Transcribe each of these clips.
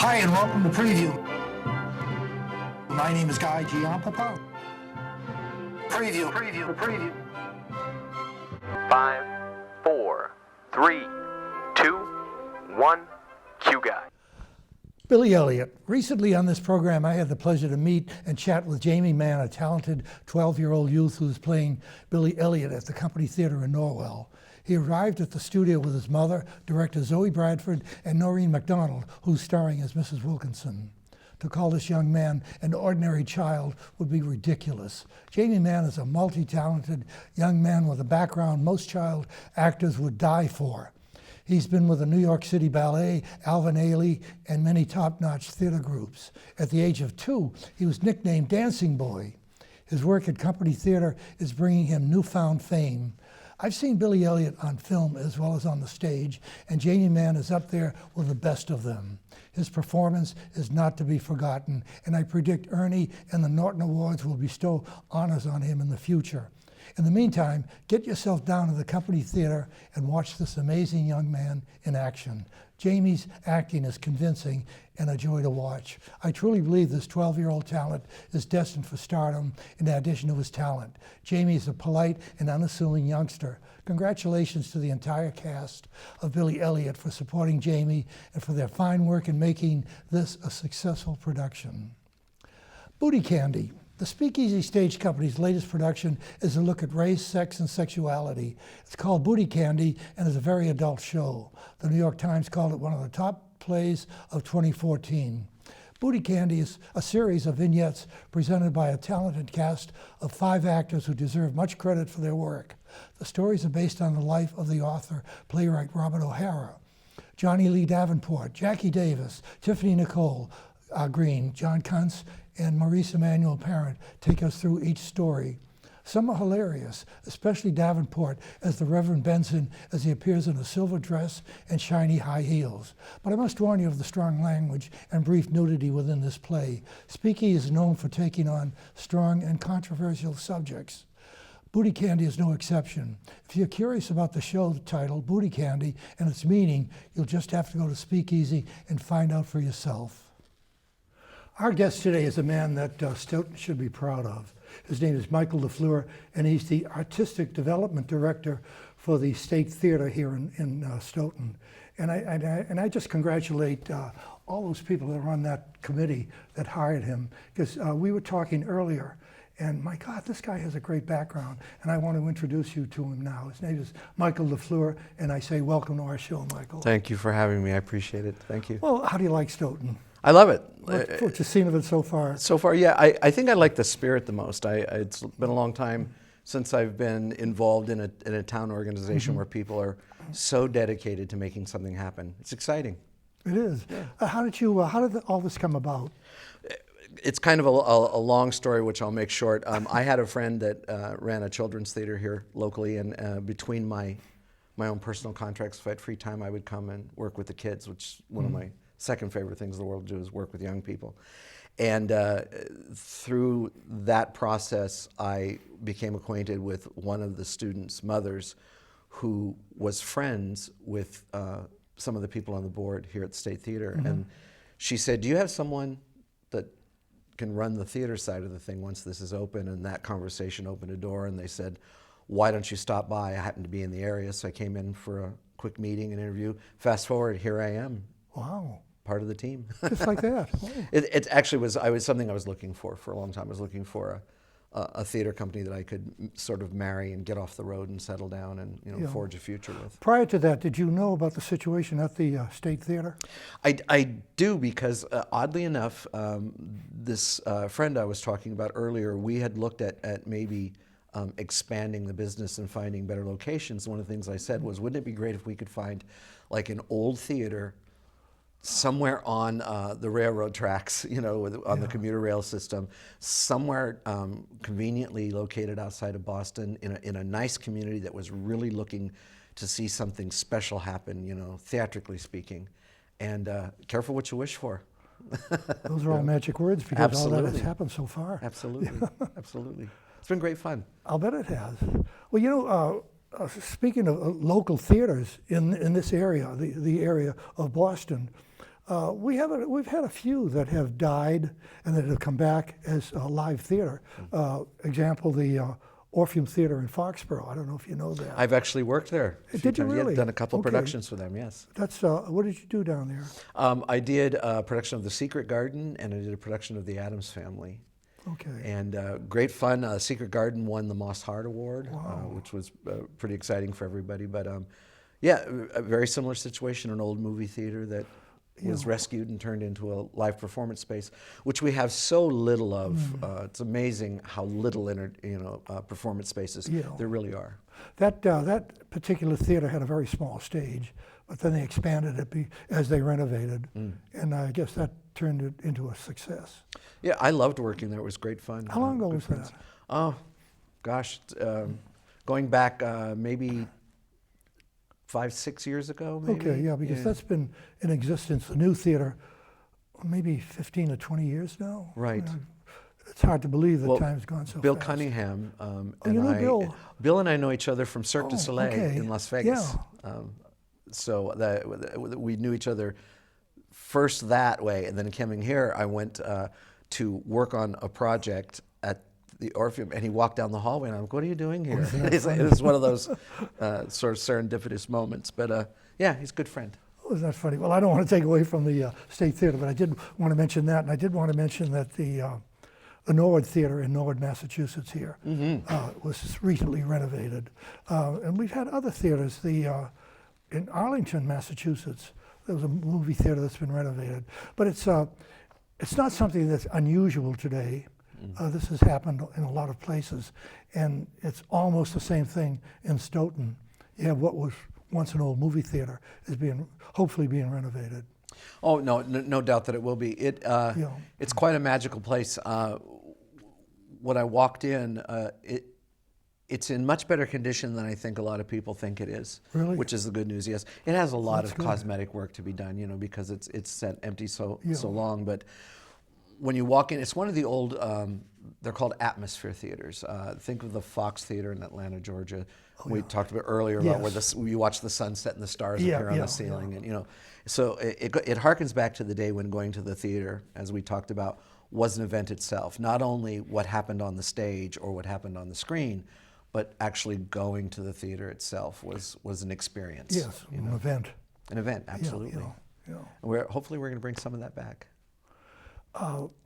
Hi and welcome to Preview. My name is Guy Giampapa. Preview. 5, 4, 3, 2, 1, cue Guy. Billy Elliot. Recently on this program, I had the pleasure to meet and chat with Jamie Mann, a talented 12-year-old youth who's playing Billy Elliot at the Company Theatre in Norwell. He arrived at the studio with his mother, director Zoe Bradford, and Noreen MacDonald, who's starring as Mrs. Wilkinson. To call this young man an ordinary child would be ridiculous. Jamie Mann is a multi-talented young man with a background most child actors would die for. He's been with the New York City Ballet, Alvin Ailey, and many top-notch theater groups. At the age of 2, he was nicknamed Dancing Boy. His work at Company Theatre is bringing him newfound fame. I've seen Billy Elliot on film as well as on the stage, and Jamie Mann is up there with the best of them. His performance is not to be forgotten, and I predict Ernie and the Norton Awards will bestow honors on him in the future. In the meantime, get yourself down to the Company Theatre and watch this amazing young man in action. Jamie's acting is convincing and a joy to watch. I truly believe this 12-year-old talent is destined for stardom in addition to his talent. Jamie is a polite and unassuming youngster. Congratulations to the entire cast of Billy Elliot for supporting Jamie and for their fine work in making this a successful production. Booty Candy. The Speakeasy Stage Company's latest production is a look at race, sex, and sexuality. It's called Booty Candy and is a very adult show. The New York Times called it one of the top plays of 2014. Booty Candy is a series of vignettes presented by a talented cast of 5 actors who deserve much credit for their work. The stories are based on the life of the author, playwright Robert O'Hara. Johnny Lee Davenport, Jackie Davis, Tiffany Nicole Green, John Kuntz, and Maurice Emmanuel Parent take us through each story. Some are hilarious, especially Davenport as the Reverend Benson as he appears in a silver dress and shiny high heels. But I must warn you of the strong language and brief nudity within this play. Speakeasy is known for taking on strong and controversial subjects. Booty Candy is no exception. If you're curious about the show title, Booty Candy, and its meaning, you'll just have to go to Speakeasy and find out for yourself. Our guest today is a man that Stoughton should be proud of. His name is Michael La Fleur, and he's the Artistic Development Director for the State Theatre here in Stoughton. And I just congratulate all those people that are on that committee that hired him, because we were talking earlier, and my God, this guy has a great background, and I want to introduce you to him now. His name is Michael La Fleur, and I say welcome to our show, Michael. Thank you for having me. I appreciate it. Thank you. Well, how do you like Stoughton? I love it. What's you seen of it so far? So far, yeah. I think I like the spirit the most. It's been a long time since I've been involved in a town organization where people are so dedicated to making something happen. It's exciting. It is. Yeah. How did all this come about? It's kind of a long story, which I'll make short. I had a friend that ran a children's theater here locally, and between my own personal contracts, if I had free time, I would come and work with the kids, which is one of my second favorite things in the world to do is work with young people. And through that process, I became acquainted with one of the students' mothers who was friends with some of the people on the board here at State Theatre. And she said, do you have someone that can run the theater side of the thing once this is open? And that conversation opened a door, and they said, why don't you stop by? I happen to be in the area, so I came in for a quick meeting and interview. Fast forward, here I am. Wow. Part of the team. Just like that. Wow. It actually was something I was looking for a long time. I was looking for a theater company that I could sort of marry and get off the road and settle down and forge a future with. Prior to that, did you know about the situation at the State Theatre? I do, because oddly enough, this friend I was talking about earlier, we had looked at maybe expanding the business and finding better locations. One of the things I said was, wouldn't it be great if we could find like an old theater somewhere on the railroad tracks, on the commuter rail system, somewhere conveniently located outside of Boston in a nice community that was really looking to see something special happen, theatrically speaking. And careful what you wish for. Those are all magic words, because Absolutely. all that has happened so far. Absolutely, absolutely. It's been great fun. I'll bet it has. Well, speaking of local theaters in this area, the area of Boston, We've had a few that have died and that have come back as live theater. Example, the Orpheum Theater in Foxborough. I don't know if you know that. I've actually worked there. A few Did you times. Yeah, really? done a couple Okay. productions for them, yes. That's what did you do down there? I did a production of The Secret Garden, and I did a production of The Addams Family. Okay. And great fun. Secret Garden won the Moss Hart Award, which was pretty exciting for everybody. But yeah, a very similar situation, an old movie theater that was rescued and turned into a live performance space, which we have so little of. It's amazing how little performance spaces there really are. That particular theater had a very small stage, but then they expanded it as they renovated, and I guess that turned it into a success. Yeah, I loved working there. It was great fun. How long ago Good was friends. that? Oh, gosh, going back maybe 5, 6 years ago, maybe. Okay, yeah, because that's been in existence, the new theater, maybe 15 to 20 years now. Right. It's hard to believe that Well, time's gone so Bill fast. Cunningham you know Bill? Bill and I know each other from Cirque du Oh, Soleil okay. in Las Vegas. Yeah. So we knew each other first that way, and then coming here, I went to work on a project at the Orpheum, and he walked down the hallway, and I'm like, "What are you doing here?" It was one of those sort of serendipitous moments. But yeah, he's a good friend. Oh, isn't that funny? Well, I don't want to take away from the State Theater, but I did want to mention that, and I did want to mention that the Norwood Theater in Norwood, Massachusetts here was recently renovated. And we've had other theaters. In Arlington, Massachusetts, there was a movie theater that's been renovated. But it's not something that's unusual today. This has happened in a lot of places. And it's almost the same thing in Stoughton. You have what was once an old movie theater is hopefully being renovated. Oh no doubt that it will be. It's quite a magical place. When I walked in, it's in much better condition than I think a lot of people think it is. Really? Which is the good news. Yes, it has a lot That's of good. cosmetic work to be done, because it's sat empty so long. But when you walk in, it's one of the old. They're called atmosphere theaters. Think of the Fox Theater in Atlanta, Georgia. We talked about earlier about where you watch the sunset and the stars appear on the ceiling, and so it harkens back to the day when going to the theater, as we talked about, was an event itself. Not only what happened on the stage or what happened on the screen, but actually going to the theater itself was an experience. Yes, an event. An event, absolutely. And hopefully we're going to bring some of that back.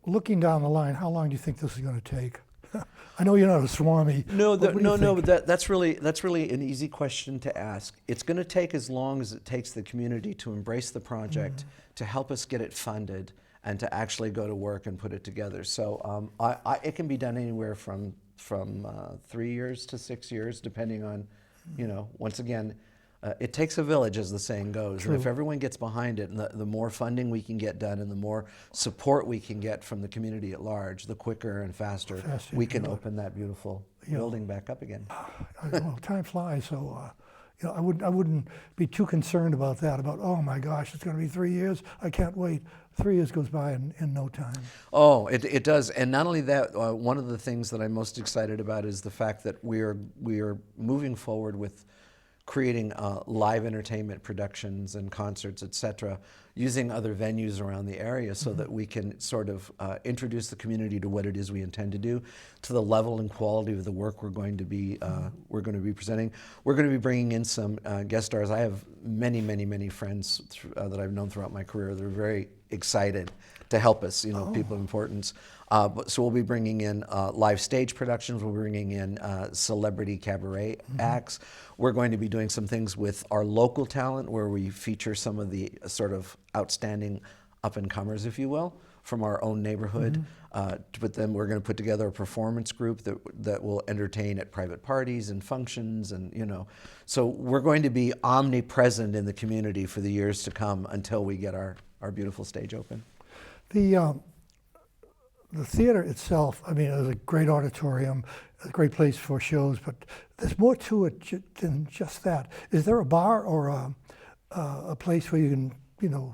Looking down the line, how long do you think this is going to take? I know you're not a swami. No, but what do you think? but that's really an easy question to ask. It's going to take as long as it takes the community to embrace the project, to help us get it funded, and to actually go to work and put it together. So it can be done anywhere from 3 years to 6 years, depending on, once again, it takes a village, as the saying goes. True. And if everyone gets behind it, and the more funding we can get done, and the more support we can get from the community at large, the quicker and faster we can open that beautiful building back up again. Well, time flies, so I wouldn't be too concerned about that. About, oh my gosh, it's going to be 3 years. I can't wait. 3 years goes by in no time. Oh, it does. And not only that, one of the things that I'm most excited about is the fact that we are moving forward with creating live entertainment productions and concerts, etc., using other venues around the area so that we can sort of introduce the community to what it is we intend to do, to the level and quality of the work we're going to be presenting. We're going to be bringing in some guest stars. I have many friends that I've known throughout my career. They're very excited to help us, people of importance. So we'll be bringing in live stage productions. We'll be bringing in celebrity cabaret acts. We're going to be doing some things with our local talent where we feature some of the sort of outstanding up-and-comers, if you will, from our own neighborhood. We're going to put together a performance group that will entertain at private parties and functions, and So we're going to be omnipresent in the community for the years to come until we get our beautiful stage open. The theater itself, I mean, it's a great auditorium, a great place for shows, but there's more to it than just that. Is there a bar or a place where you can,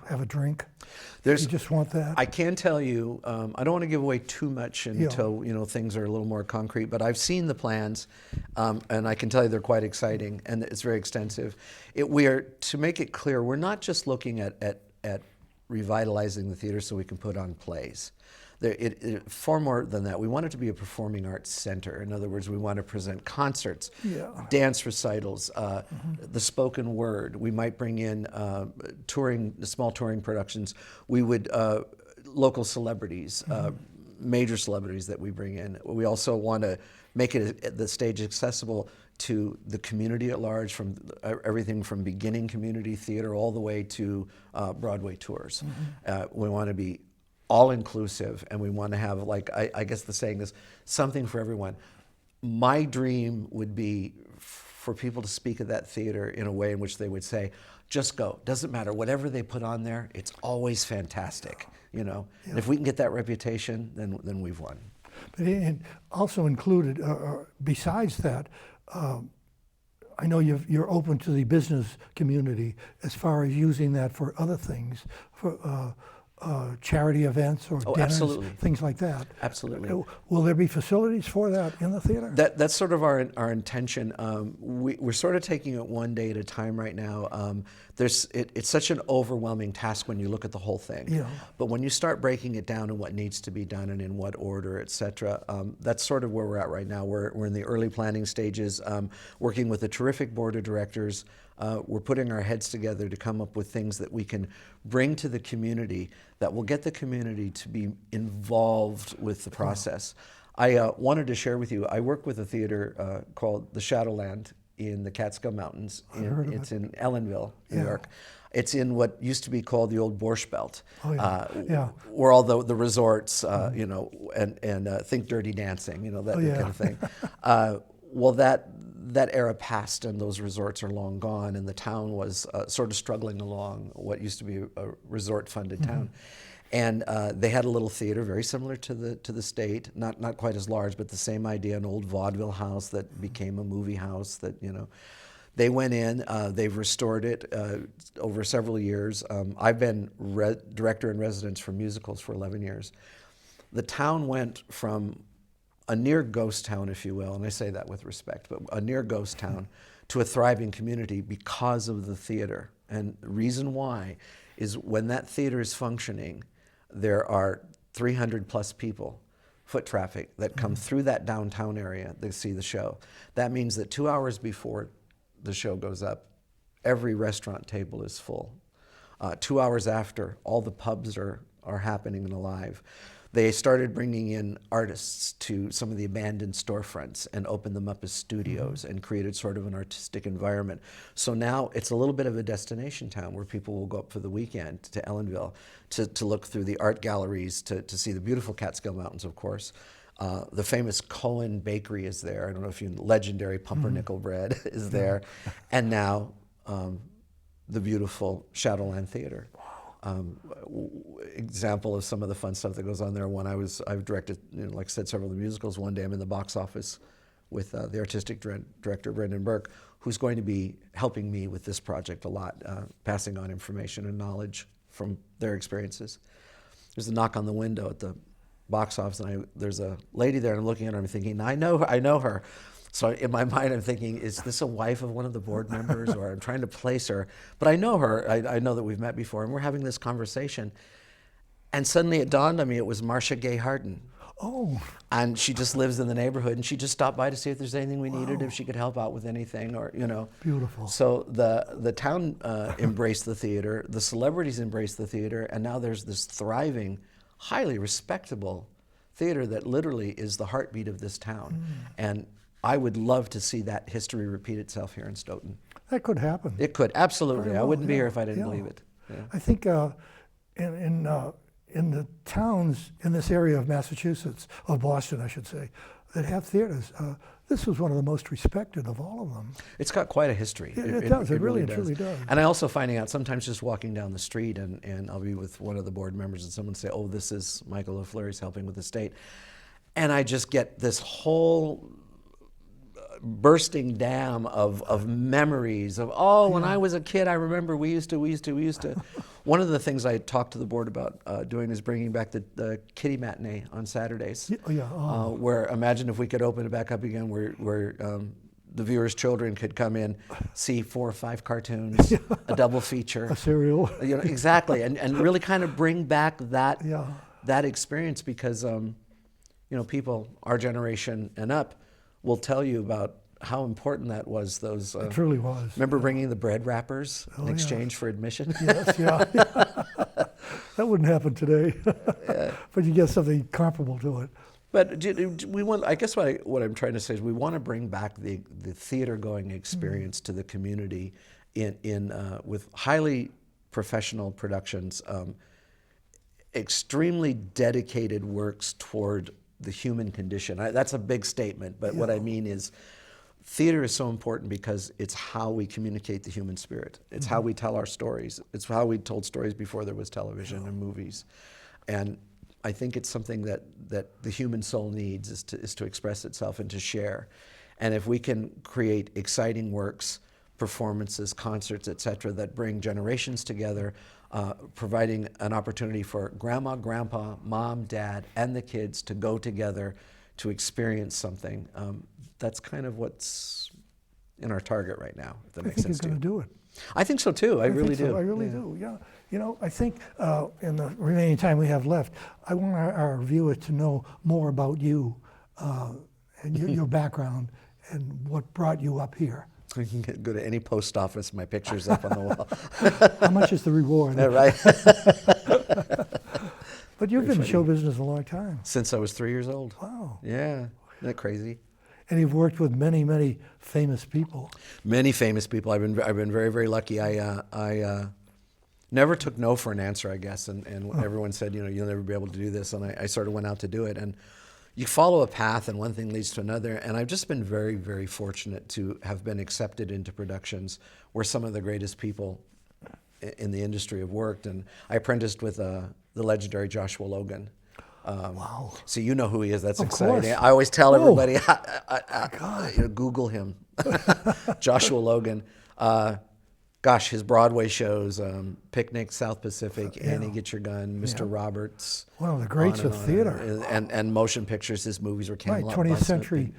have a drink? You just want that? I can tell you, I don't want to give away too much until things are a little more concrete, but I've seen the plans, and I can tell you they're quite exciting, and it's very extensive. To make it clear, we're not just looking at revitalizing the theater so we can put on plays. Far more than that, we want it to be a performing arts center. In other words, we want to present concerts, dance recitals, the spoken word. We might bring in small touring productions. We would, local celebrities, major celebrities that we bring in. We also want to make it the stage accessible to the community at large, from everything from beginning community theater all the way to Broadway tours. We want to be all-inclusive, and we want to have, like, I guess the saying is, something for everyone. My dream would be for people to speak of that theater in a way in which they would say, just go, doesn't matter, whatever they put on there, it's always fantastic, you know? And if we can get that reputation, then we've won. But and also included, besides that, I know you're open to the business community as far as using that for other things, for charity events or dinners, absolutely. things like that. Absolutely. Will there be facilities for that in the theater? That's sort of our intention. We're sort of taking it one day at a time right now. It's such an overwhelming task when you look at the whole thing. Yeah. But when you start breaking it down and what needs to be done and in what order, et cetera, that's sort of where we're at right now. We're in the early planning stages, working with a terrific board of directors. We're putting our heads together to come up with things that we can bring to the community that will get the community to be involved with the process. I wanted to share with you, I work with a theater called the Shadowland in the Catskill Mountains. It's in Ellenville, New York. It's in what used to be called the old Borscht Belt, where all the resorts, you know, and think Dirty Dancing, you know, that kind of thing. Well, that era passed, and those resorts are long gone, and the town was sort of struggling along what used to be a resort-funded town. And they had a little theater very similar to the State, not quite as large, but the same idea, an old vaudeville house that became a movie house that, you know. They went in, they've restored it over several years. I've been director in residence for musicals for 11 years. The town went from a near ghost town, if you will, and I say that with respect, but a near ghost town to a thriving community because of the theater. And the reason why is when that theater is functioning, there are 300 plus people, foot traffic, that come through that downtown area to see the show. That means that 2 hours before the show goes up, every restaurant table is full. 2 hours after, all the pubs are happening and alive. They started bringing in artists to some of the abandoned storefronts and opened them up as studios and created sort of an artistic environment. So now it's a little bit of a destination town where people will go up for the weekend to Ellenville to look through the art galleries, to see the beautiful Catskill Mountains, of course. The famous Cohen Bakery is there. I don't know if you know, legendary pumpernickel bread is there. And now the beautiful Shadowland Theatre. Example of some of the fun stuff that goes on there. I've directed, you know, like I said, several of the musicals. One day I'm in the box office with the artistic director, Brendan Burke, who's going to be helping me with this project a lot, passing on information and knowledge from their experiences. There's a knock on the window at the box office, and there's a lady there, and I'm looking at her, and I'm thinking, I know her. So in my mind, I'm thinking, is this a wife of one of the board members? Or I'm trying to place her. But I know her. I know that we've met before, and we're having this conversation. And suddenly it dawned on me it was Marcia Gay Harden. Oh. And she just lives in the neighborhood, and she just stopped by to see if there's anything we needed, if she could help out with anything, or, you know. Beautiful. So the town embraced the theater, the celebrities embraced the theater, and now there's this thriving, highly respectable theater that literally is the heartbeat of this town. And I would love to see that history repeat itself here in Stoughton. That could happen. It could, absolutely. Very I well, wouldn't be here if I didn't believe it. Yeah. I think in the towns in this area of Massachusetts, of Boston, I should say, that have theaters, this was one of the most respected of all of them. It's got quite a history. It does. It really truly does. And I also finding out sometimes just walking down the street, and I'll be with one of the board members, and someone say, "Oh, this is Michael La Fleur. He's helping with the state," and I just get this whole bursting dam of memories of, when I was a kid, I remember we used to. One of the things I talked to the board about doing is bringing back the kiddie matinee on Saturdays. Oh, yeah. Oh. Where, imagine if we could open it back up again, where the viewers' children could come in, see 4 or 5 cartoons, a double feature. A cereal. You know, exactly, and really kind of bring back that Yeah. that experience because, you know, people, our generation and up, will tell you about how important that was. Those It truly was. remember bringing the bread wrappers in yeah. exchange for admission? Yes, yeah. That wouldn't happen today. But you get something comparable to it. But we want. I guess what I'm trying to say is we want to bring back the theater going experience to the community in with highly professional productions, extremely dedicated works toward the human condition. That's a big statement, but what I mean is theater is so important because it's how we communicate the human spirit. It's how we tell our stories. It's how we told stories before there was television and movies. And I think it's something that the human soul needs is to express itself and to share. And if we can create exciting works, performances, concerts, etc., that bring generations together, providing an opportunity for grandma, grandpa, mom, dad, and the kids to go together to experience something, that's kind of what's in our target right now, if that makes sense to you. I think you're going to do it. I think so too. I really do. I really do, yeah. You know, I think in the remaining time we have left, I want our viewers to know more about you and your background and what brought you up here. You can go to any post office, my picture's up on the wall. How much is the reward? Yeah, right. But you've been in show business a long time. Since I was 3 years old. Wow. Yeah, isn't that crazy? And you've worked with many, many famous people. Many famous people. I've been very, very lucky. I never took no for an answer, I guess, and everyone said, you know, you'll never be able to do this, and I sort of went out to do it. And you follow a path, and one thing leads to another. And I've just been very, very fortunate to have been accepted into productions where some of the greatest people in the industry have worked. And I apprenticed with the legendary Joshua Logan. Wow. So you know who he is. That's Of exciting. course. I always tell everybody, God. you know, Google him. Joshua Logan. Gosh, his Broadway shows, Picnic, South Pacific, Annie, Get Your Gun, Mr. Roberts. One of the greats on of and on. theater. And motion pictures. His movies were Right, Camelot. 20th Bunsmith, century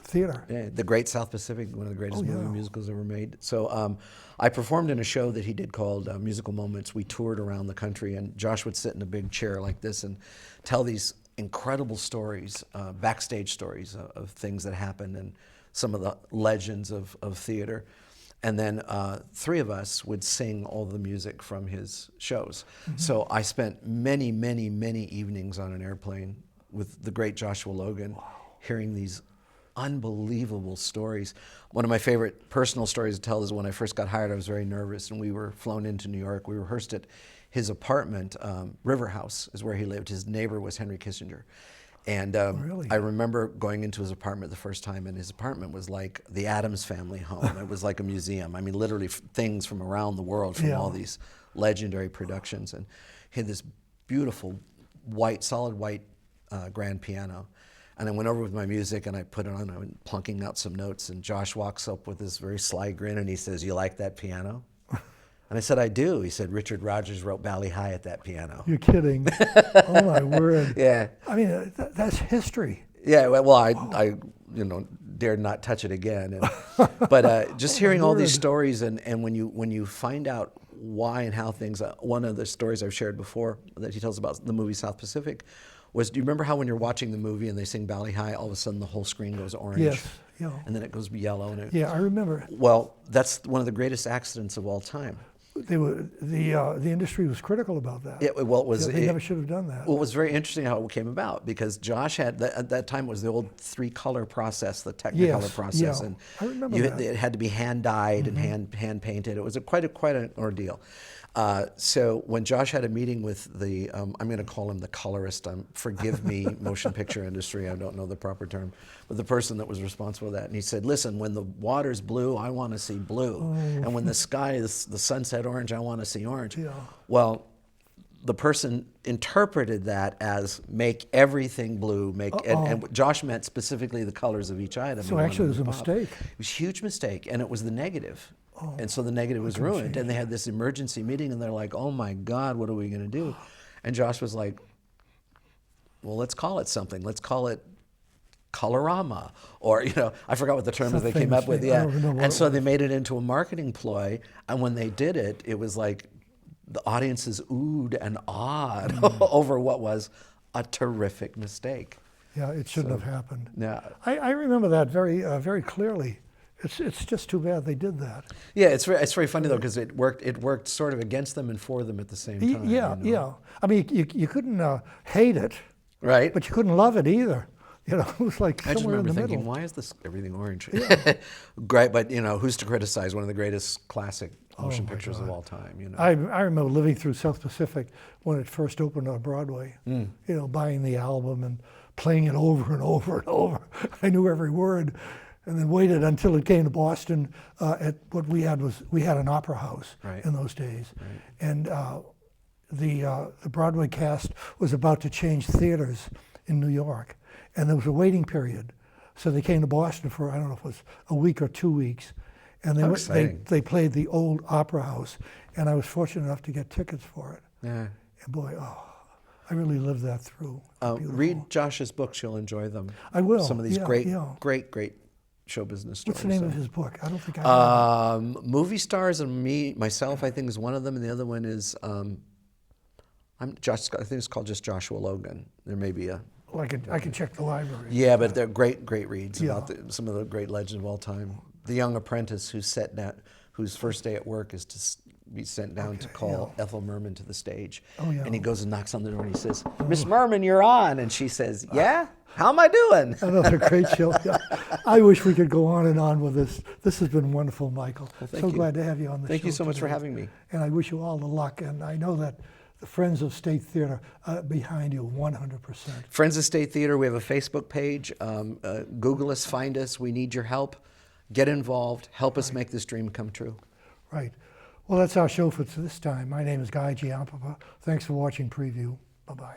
theater. yeah, The Great South Pacific, one of the greatest yeah. musicals ever made. So I performed in a show that he did called Musical Moments. We toured around the country, and Josh would sit in a big chair like this and tell these incredible stories, backstage stories of things that happened and some of the legends of theater. And then 3 of us would sing all the music from his shows. Mm-hmm. So I spent many, many, many evenings on an airplane with the great Joshua Logan, hearing these unbelievable stories. One of my favorite personal stories to tell is when I first got hired, I was very nervous, and we were flown into New York. We rehearsed at his apartment. River House is where he lived. His neighbor was Henry Kissinger. And Really? I remember going into his apartment the first time, and his apartment was like the Addams Family home. It was like a museum. I mean, literally things from around the world, from all these legendary productions. And he had this beautiful solid white grand piano. And I went over with my music, and I put it on. I went plunking out some notes, and Josh walks up with this very sly grin, and he says, "You like that piano?" And I said, "I do." He said, "Richard Rodgers wrote Bally High at that piano." You're kidding. Oh, my word. Yeah. I mean, that's history. Yeah, well, I you know, dared not touch it again. And, but just hearing all these stories, and when you find out why and how things, one of the stories I've shared before that he tells about the movie South Pacific was, do you remember how when you're watching the movie and they sing Bally High, all of a sudden the whole screen goes orange? Yes. Yeah. And then it goes yellow. And Yeah, I remember. Well, that's one of the greatest accidents of all time. The industry was critical about that. They never should have done that. Well, it was very interesting how it came about, because Josh had, at that time, it was the old 3-color process, the Technicolor process. Yeah. And I remember that. It had to be hand-dyed and hand painted. It was quite an ordeal. So when Josh had a meeting with the, I'm going to call him the colorist, forgive me, motion picture industry, I don't know the proper term, but the person that was responsible for that. And he said, "Listen, when the water's blue, I want to see blue. And when the sky is the sunset orange, I want to see orange." Yeah. Well, the person interpreted that as make everything blue, and Josh meant specifically the colors of each item. So actually it was a mistake. It was a huge mistake, and it was the negative. And so the negative was ruined, and they had this emergency meeting, and they're like, "Oh my God, what are we going to do?" And Josh was like, "Well, let's call it something. Let's call it colorama, or I forgot what the term that they came up with. I Yeah, don't remember what and it so they made it into a marketing ploy, and when they did it, it was like the audiences oohed and awed over what was a terrific mistake. Yeah, it shouldn't have happened. Yeah. I remember that very clearly. It's just too bad they did that. Yeah, it's very funny though, because it worked sort of against them and for them at the same time. Yeah. I mean, you couldn't hate it, Right. but you couldn't love it either. It was like I just somewhere in remember the thinking, middle. why is this everything orange? Great, but who's to criticize one of the greatest classic motion pictures of all time? I remember living through South Pacific when it first opened on Broadway. Buying the album and playing it over and over and over. I knew every word, and then waited until it came to Boston. At what we had an opera house in those days, and the Broadway cast was about to change theaters in New York, and there was a waiting period. So they came to Boston for, I don't know if it was a week or 2 weeks, and they played the old opera house, and I was fortunate enough to get tickets for it. Yeah. And boy, I really lived that through. Read Josh's books; you'll enjoy them. I will. Some of these great show business stories. What's the name of his book? I don't think I have it. Movie Stars and Myself, I think, is one of them, and the other one is I think it's called just Joshua Logan. There may be a. Well, I can check the library. Yeah, but they're great reads about some of the great legends of all time. The young apprentice whose first day at work is to be sent down to call Ethel Merman to the stage. Oh, yeah. And he goes and knocks on the door and he says, "Miss Merman, you're on." And she says, "Yeah? How am I doing?" Another great show. Yeah. I wish we could go on and on with this. This has been wonderful, Michael. Thank so you. glad to have you on the show. Thank you so much for today. having me. And I wish you all the luck. And I know that the Friends of State Theatre are behind you 100%. Friends of State Theatre, we have a Facebook page. Google us, find us. We need your help. Get involved. Help us make this dream come true. Right. Well, that's our show for this time. My name is Guy Giampapa. Thanks for watching Preview. Bye-bye.